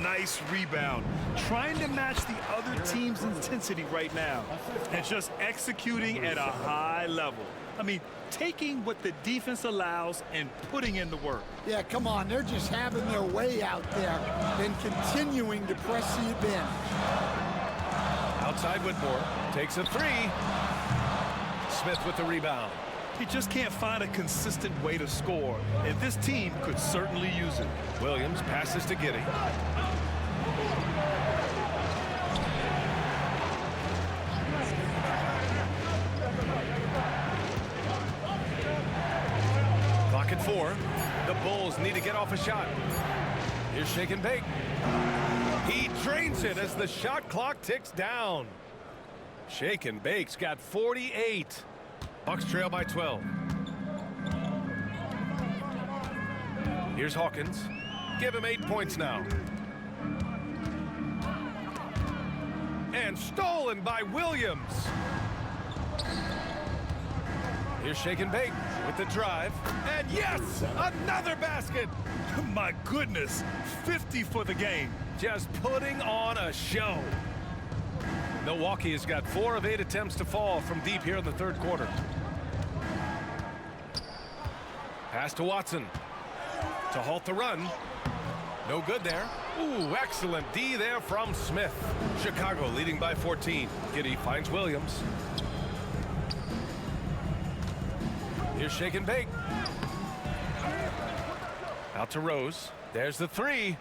Nice rebound. Trying to match the other team's intensity right now and just executing at a high level. I mean, taking what the defense allows and putting in the work. Yeah, come on. They're just having their way out there and continuing to press the advantage. Outside Whitmore takes a three. Smith with the rebound. He just can't find a consistent way to score, and this team could certainly use it. Williams passes to Giddey. Clock at 4. The Bulls need to get off a shot. Here's shake and bake. He drains it as the shot clock ticks down. Shake and bake's got 48. Bucks trail by 12. Here's Hawkins. Give him 8 points now. And stolen by Williams. Here's shake and bake with the drive. And yes, another basket. My goodness, 50 for the game. Just putting on a show. Milwaukee has got 4 of 8 attempts to fall from deep here in the third quarter. Pass to Watson to halt the run. No good there. Ooh, excellent D there from Smith. Chicago leading by 14. Giddey finds Williams. Here's shake and bake. Out to Rose. There's the three.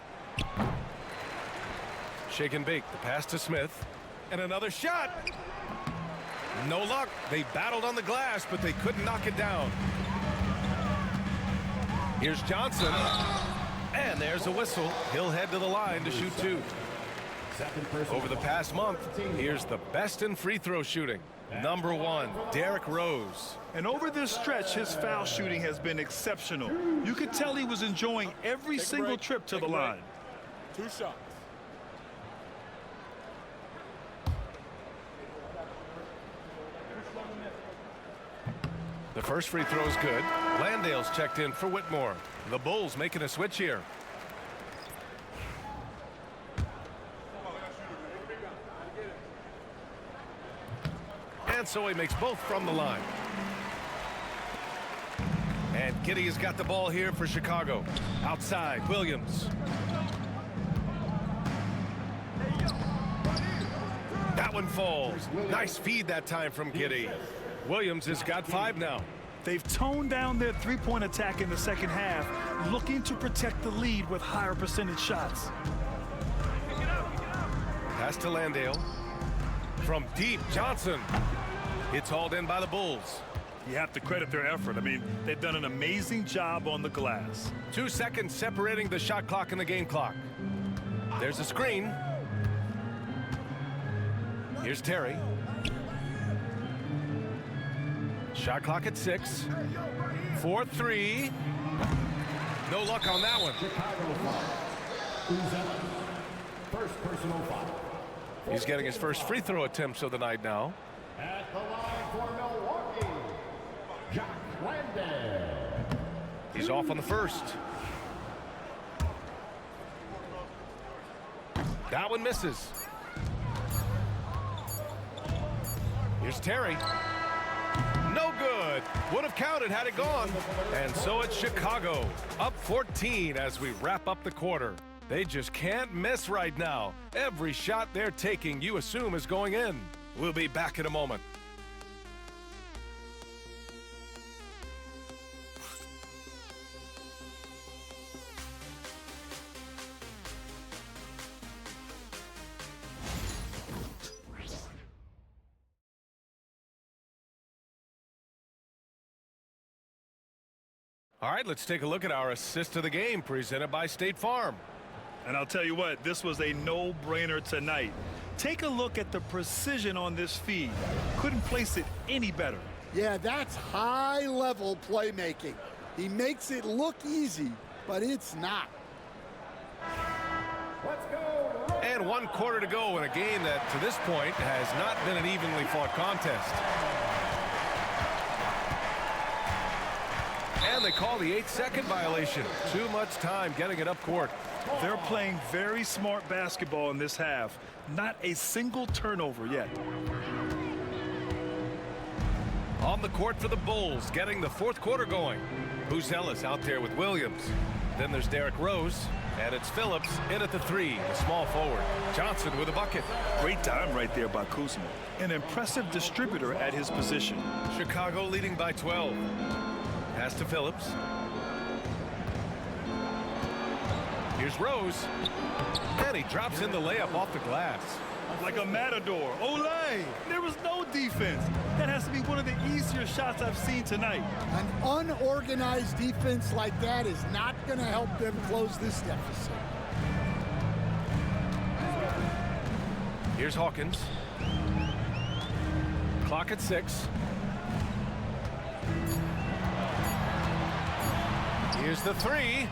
Shake and bake. The pass to Smith. And another shot. No luck. They battled on the glass, but they couldn't knock it down. Here's Johnson. And there's a whistle. He'll head to the line to shoot 2. Over the past month, here's the best in free throw shooting. Number 1, Derrick Rose. And over this stretch, his foul shooting has been exceptional. You could tell he was enjoying every single trip to the line. 2 shots. The first free throw is good. Landale's checked in for Whitmore. The Bulls making a switch here. And so he makes both from the line. And Giddey has got the ball here for Chicago. Outside, Williams. That one falls. Nice feed that time from Giddey. Williams has got 5 now. They've toned down their three-point attack in the second half, looking to protect the lead with higher percentage shots. Pass to Landale. From deep, Johnson. It's hauled in by the Bulls. You have to credit their effort. I mean, they've done an amazing job on the glass. 2 seconds separating the shot clock and the game clock. There's a screen. Here's Terry. Shot clock at 6. 4-3. No luck on that one. First personal foul. He's getting his first free throw attempts of the night now. At the line for Milwaukee, Jack Landale. He's off on the first. That one misses. Here's Terry. No good. Would have counted had it gone. And so it's Chicago up 14 as we wrap up the quarter. They just can't miss right now. Every shot they're taking, you assume, is going in. We'll be back in a moment. All right, let's take a look at our assist of the game presented by State Farm. And I'll tell you what, this was a no-brainer tonight. Take a look at the precision on this feed. Couldn't place it any better. Yeah, that's high-level playmaking. He makes it look easy, but it's not. Let's go. And 1 quarter to go in a game that, to this point, has not been an evenly fought contest. And they call the 8-second violation. Too much time getting it up court. They're playing very smart basketball in this half. Not a single turnover yet. On the court for the Bulls, getting the 4th quarter going. Buzelis out there with Williams. Then there's Derrick Rose, and it's Phillips in at the 3, the small forward. Johnson with a bucket. Great time right there by Kuzma. An impressive distributor at his position. Chicago leading by 12. Pass to Phillips. Here's Rose. And he drops in the layup off the glass. Like a matador. Olay! There was no defense. That has to be one of the easier shots I've seen tonight. An unorganized defense like that is not going to help them close this deficit. Here's Hawkins. Clock at 6. Here's the 3.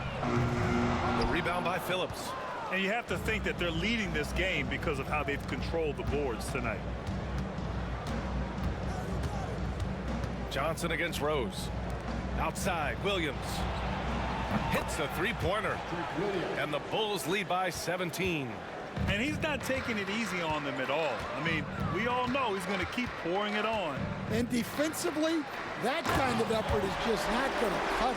The rebound by Phillips. And you have to think that they're leading this game because of how they've controlled the boards tonight. Johnson against Rose. Outside, Williams. Hits a 3-pointer. And the Bulls lead by 17. And he's not taking it easy on them at all. I mean, we all know he's going to keep pouring it on. And defensively, that kind of effort is just not going to cut it.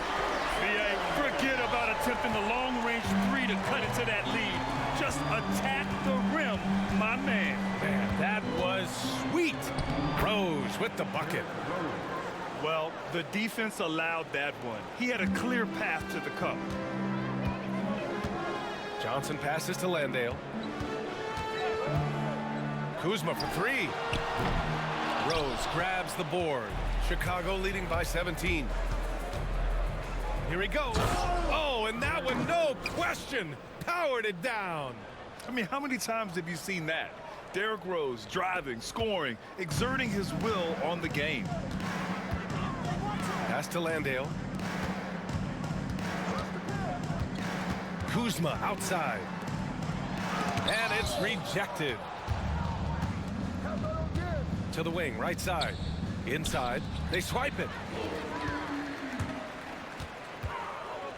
Forget about attempting the long-range 3 to cut into that lead. Just attack the rim, my man. Man, that was sweet. Rose with the bucket. Well, the defense allowed that one. He had a clear path to the cup. Johnson passes to Landale. Kuzma for 3. Rose grabs the board. Chicago leading by 17. Here he goes. Oh, and that one, no question, powered it down. I mean, how many times have you seen that? Derrick Rose driving, scoring, exerting his will on the game. Pass to Landale. Kuzma outside. And it's rejected. To the wing, right side. Inside, they swipe it.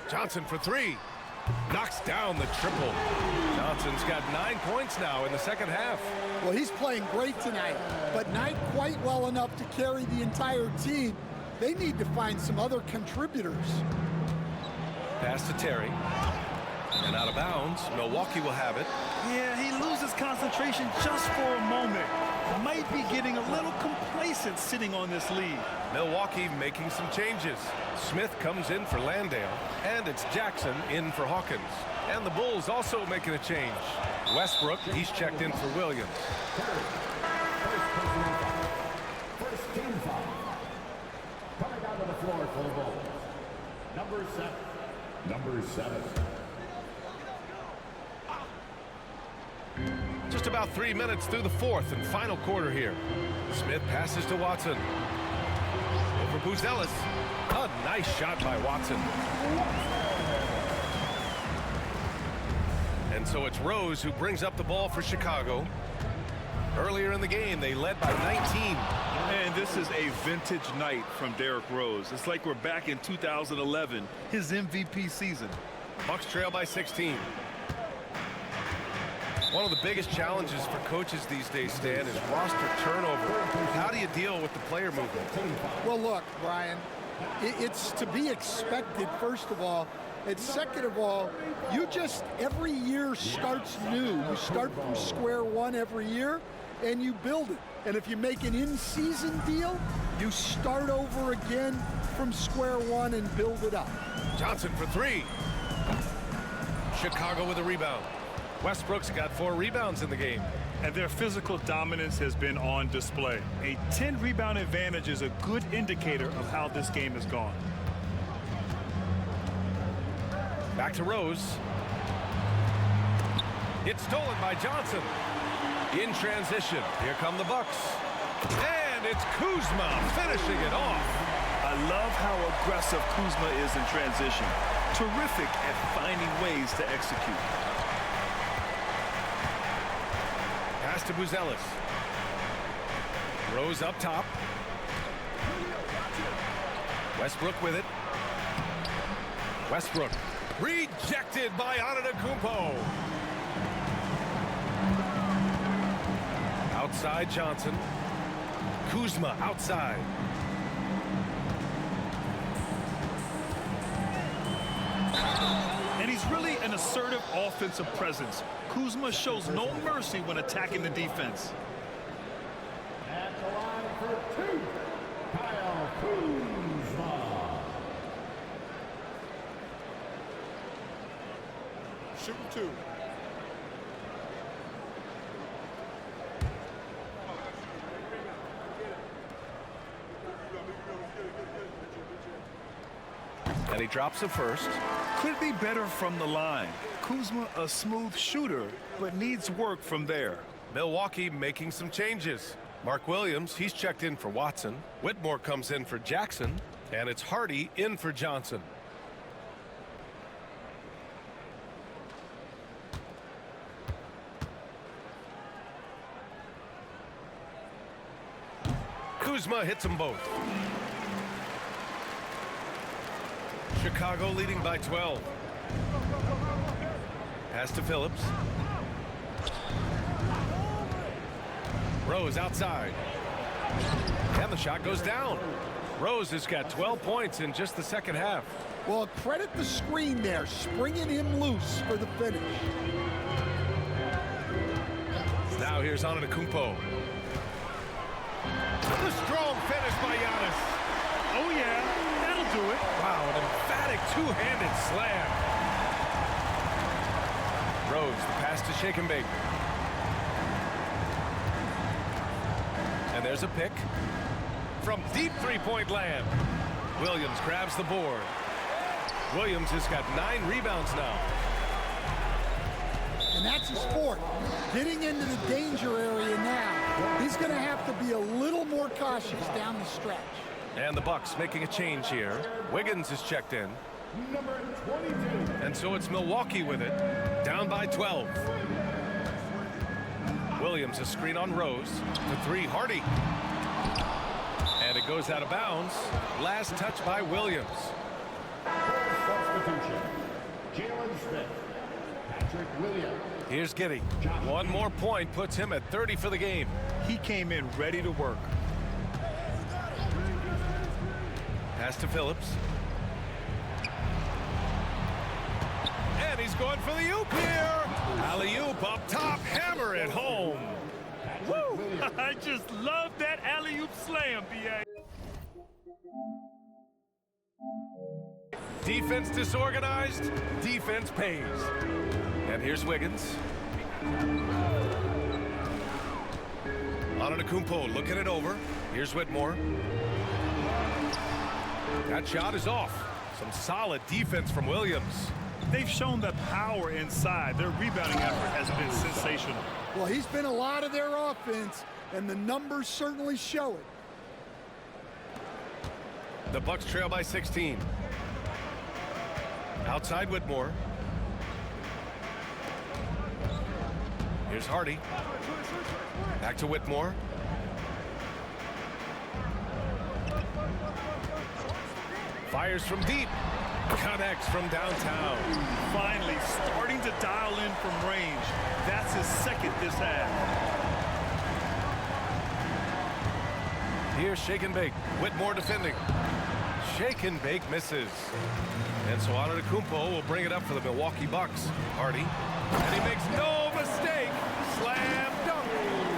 Johnson for 3. Knocks down the triple. Johnson's got 9 points now in the second half. Well, he's playing great tonight, but not quite well enough to carry the entire team. They need to find some other contributors. Pass to Terry. And out of bounds. Milwaukee will have it. Yeah, he loses concentration just for a moment. Might be getting a little complacent sitting on this lead. Milwaukee making some changes. Smith comes in for Landale, and it's Jackson in for Hawkins. And the Bulls also making a change. Westbrook, he's checked in for Williams. First team foul. Coming out of the floor for the Bulls. Number 7. Just about 3 minutes through the 4th and final quarter here. Smith passes to Watson. Over Buzelis. A nice shot by Watson. And so it's Rose who brings up the ball for Chicago. Earlier in the game, they led by 19. And this is a vintage night from Derrick Rose. It's like we're back in 2011, his MVP season. Bucks trail by 16. One of the biggest challenges for coaches these days, Stan, is roster turnover. How do you deal with the player movement? Well, look, Brian, it's to be expected, first of all. And second of all, you just, every year starts new. You start from square one every year, and you build it. And if you make an in-season deal, you start over again from square one and build it up. Johnson for 3. Chicago with a rebound. Westbrook's got 4 rebounds in the game. And their physical dominance has been on display. A 10-rebound advantage is a good indicator of how this game has gone. Back to Rose. It's stolen by Johnson. In transition, here come the Bucks. And And it's Kuzma finishing it off. I love how aggressive Kuzma is in transition. Terrific at finding ways to execute. Pass to Buzelis. Rose up top. Westbrook with it. Westbrook rejected by Antetokounmpo. Outside Johnson. Kuzma outside. And he's really an assertive offensive presence. Kuzma shows no mercy when attacking the defense. At the line for two, Kyle Kuzma. Shooting two. And he drops the first. Could be better from the line. Kuzma a smooth shooter, but needs work from there. Milwaukee making some changes. Mark Williams, he's checked in for Watson. Whitmore comes in for Jackson. And it's Hardy in for Johnson. Kuzma hits them both. Chicago leading by 12. Pass to Phillips. Rose outside. And the shot goes down. Rose has got 12 points in just the second half. Well, credit the screen there, springing him loose for the finish. Now here's Antetokounmpo. The strong finish by Giannis. Oh yeah, that'll do it. Wow, an emphatic two-handed slam. Rose, the pass to Shake and Bake. And there's a pick from deep three-point land. Williams grabs the board. Williams has got 9 rebounds now. And that's his fourth. Getting into the danger area now. He's going to have to be a little more cautious down the stretch. And the Bucks making a change here. Wiggins is checked in. Number 22. And so it's Milwaukee with it. Down by 12. Williams a screen on Rose. For 3, Hardy. And it goes out of bounds. Last touch by Williams. Substitution. Jalen Smith. Patrick Williams. Here's Giddey. One more point puts him at 30 for the game. He came in ready to work. Pass to Phillips. And he's going for the oop here. Alley-oop up top. Hammer it home. Woo! I just love that alley-oop slam, B.A. Defense disorganized. Defense pays. And here's Wiggins. Antetokounmpo looking it over. Here's Whitmore. That shot is off. Some solid defense from Williams. They've shown the power inside. Their rebounding effort has been sensational. Well, he's been a lot of their offense, and the numbers certainly show it. The Bucks trail by 16. Outside Whitmore. Here's Hardy. Back to Whitmore. Fires from deep. Connects from downtown. Finally starting to dial in from range. That's his second this half. Here's Shake and Bake. Whitmore defending. Shake and Bake misses. And so Antetokounmpo will bring it up for the Milwaukee Bucks. Hardy. And he makes no mistake. Slam dunk.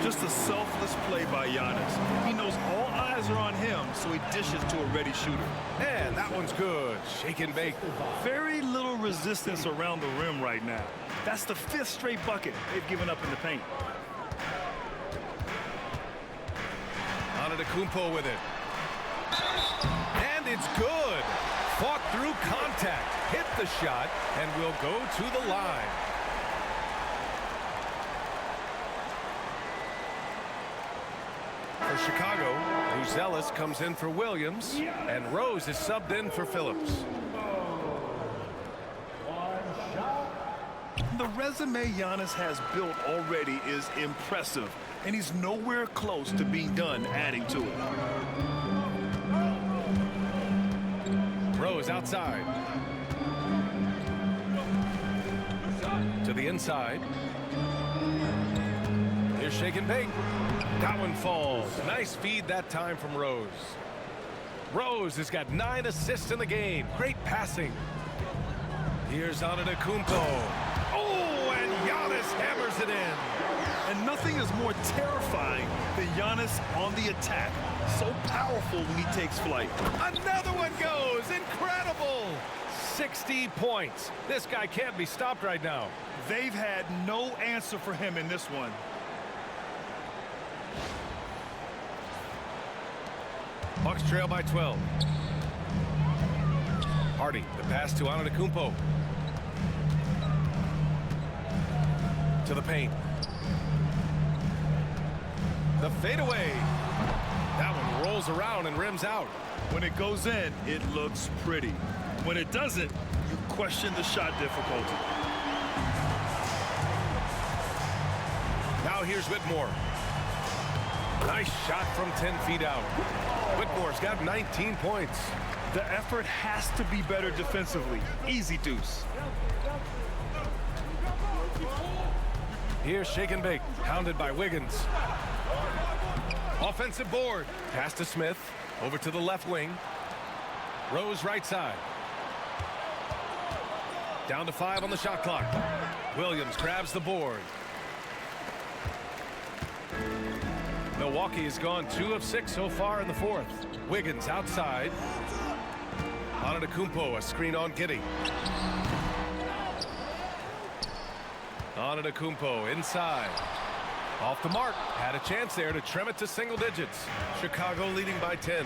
Just a selfless play by Giannis. He knows all eyes are on him, so he dishes to a ready shooter. And that one's good. Shake and Bake. Very little resistance around the rim right now. That's the 5th straight bucket they've given up in the paint. Antetokounmpo with it. And it's good. Fought through contact. Hit the shot and will go to the line. For Chicago, Buzelis comes in for Williams, and Rose is subbed in for Phillips. The resume Giannis has built already is impressive, and he's nowhere close to being done adding to it. Rose outside. To the inside. Here's shake and bake. That one falls. Nice feed that time from Rose. Rose has got 9 assists in the game. Great passing. Here's Antetokounmpo. Oh, and Giannis hammers it in. And nothing is more terrifying than Giannis on the attack. So powerful when he takes flight. Another one goes. Incredible. 60 points. This guy can't be stopped right now. They've had no answer for him in this one. Bucks trail by 12. Hardy, the pass to Antetokounmpo. To the paint. The fadeaway. That one rolls around and rims out. When it goes in, it looks pretty. When it doesn't, you question the shot difficulty. Now here's Whitmore. Nice shot from 10 feet out. Whitmore's got 19 points. The effort has to be better defensively. Easy deuce. Here's shake and bake, hounded by Wiggins. Offensive board. Pass to Smith. Over to the left wing. Rose right side. Down to 5 on the shot clock. Williams grabs the board. Milwaukee has gone 2 of 6 so far in the 4th. Wiggins outside. Antetokounmpo, a screen on Giddey. Antetokounmpo inside. Off the mark. Had a chance there to trim it to single digits. Chicago leading by 10.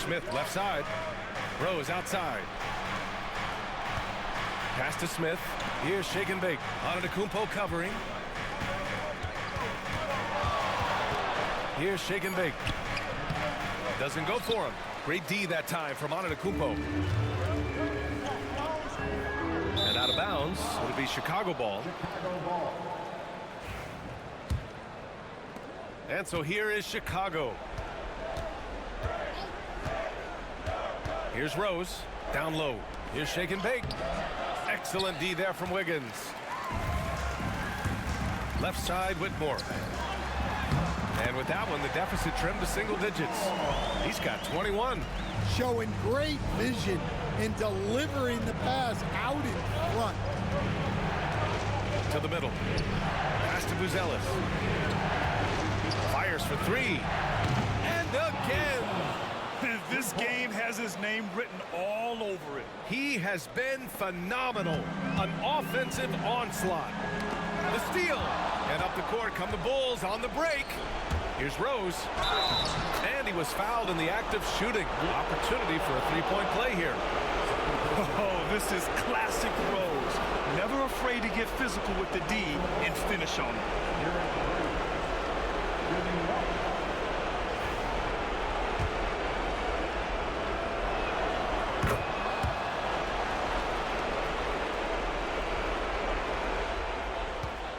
Smith left side. Rose outside. Pass to Smith. Here's shake and bake. Antetokounmpo covering. Here's shake and bake. Doesn't go for him. Great D that time from Antetokounmpo. And out of bounds. It'll be Chicago ball. And so here is Chicago. Here's Rose. Down low. Here's shake and bake. Excellent D there from Wiggins. Left side, Whitmore. And with that one, the deficit trimmed to single digits. He's got 21. Showing great vision and delivering the pass out in front. To the middle. Pass to Buzelis. Fires for 3. And again. This game has his name written all over it. He has been phenomenal. An offensive onslaught. The steal. And up the court come the Bulls on the break. Here's Rose. And he was fouled in the act of shooting. Opportunity for a three-point play here. Oh, this is classic Rose. Never afraid to get physical with the D and finish on it.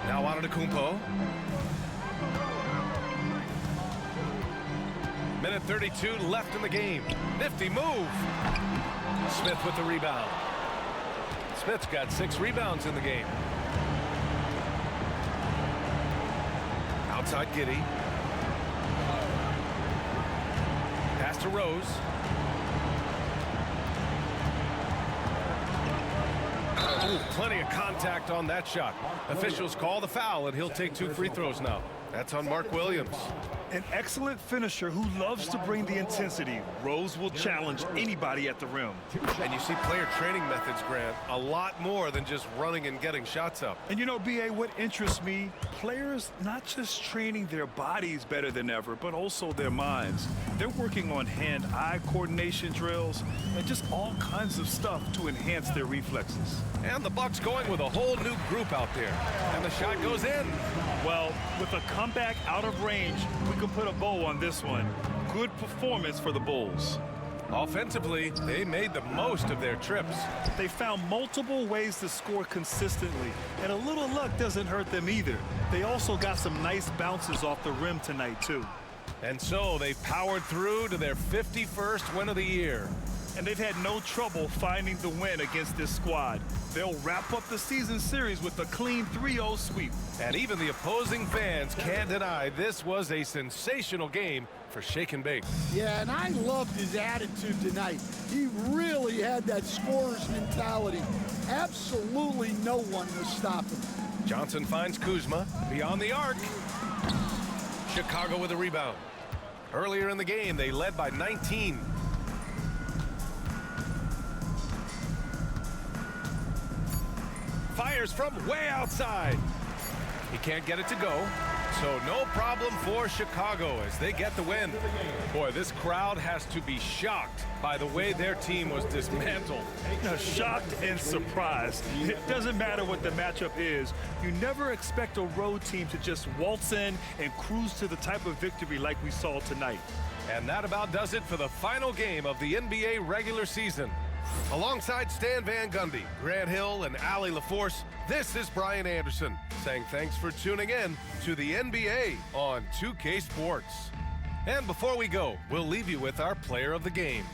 Now Antetokounmpo. Minute 32 left in the game. Nifty move. Smith with the rebound. Smith's got 6 rebounds in the game. Outside Giddey. Pass to Rose. Ooh, plenty of contact on that shot. Officials call the foul, and he'll take 2 free throws now. That's on Mark Williams. An excellent finisher who loves to bring the intensity. Rose will challenge anybody at the rim. And you see player training methods, Grant, a lot more than just running and getting shots up. And you know, B.A., what interests me, players not just training their bodies better than ever, but also their minds. They're working on hand-eye coordination drills and just all kinds of stuff to enhance their reflexes. And the Bucks going with a whole new group out there. And the shot goes in. Well, with a come back out of range. We can put a bow on this one. Good performance for the Bulls. Offensively, they made the most of their trips. They found multiple ways to score consistently, and a little luck doesn't hurt them either. They also got some nice bounces off the rim tonight, too. And so they powered through to their 51st win of the year. And they've had no trouble finding the win against this squad. They'll wrap up the season series with a clean 3-0 sweep. And even the opposing fans can't deny this was a sensational game for Shake and Bake. Yeah, and I loved his attitude tonight. He really had that scorer's mentality. Absolutely no one was stopping him. Johnson finds Kuzma beyond the arc. Chicago with a rebound. Earlier in the game, they led by 19. Fires from way outside. He can't get it to go, so no problem for Chicago as they get the win. Boy, this crowd has to be shocked by the way their team was dismantled. Shocked and surprised. It doesn't matter what the matchup is. You never expect a road team to just waltz in and cruise to the type of victory like we saw tonight. And that about does it for the final game of the NBA regular season. Alongside Stan Van Gundy, Grant Hill, and Allie LaForce, this is Brian Anderson saying thanks for tuning in to the NBA on 2K Sports. And before we go, we'll leave you with our player of the game.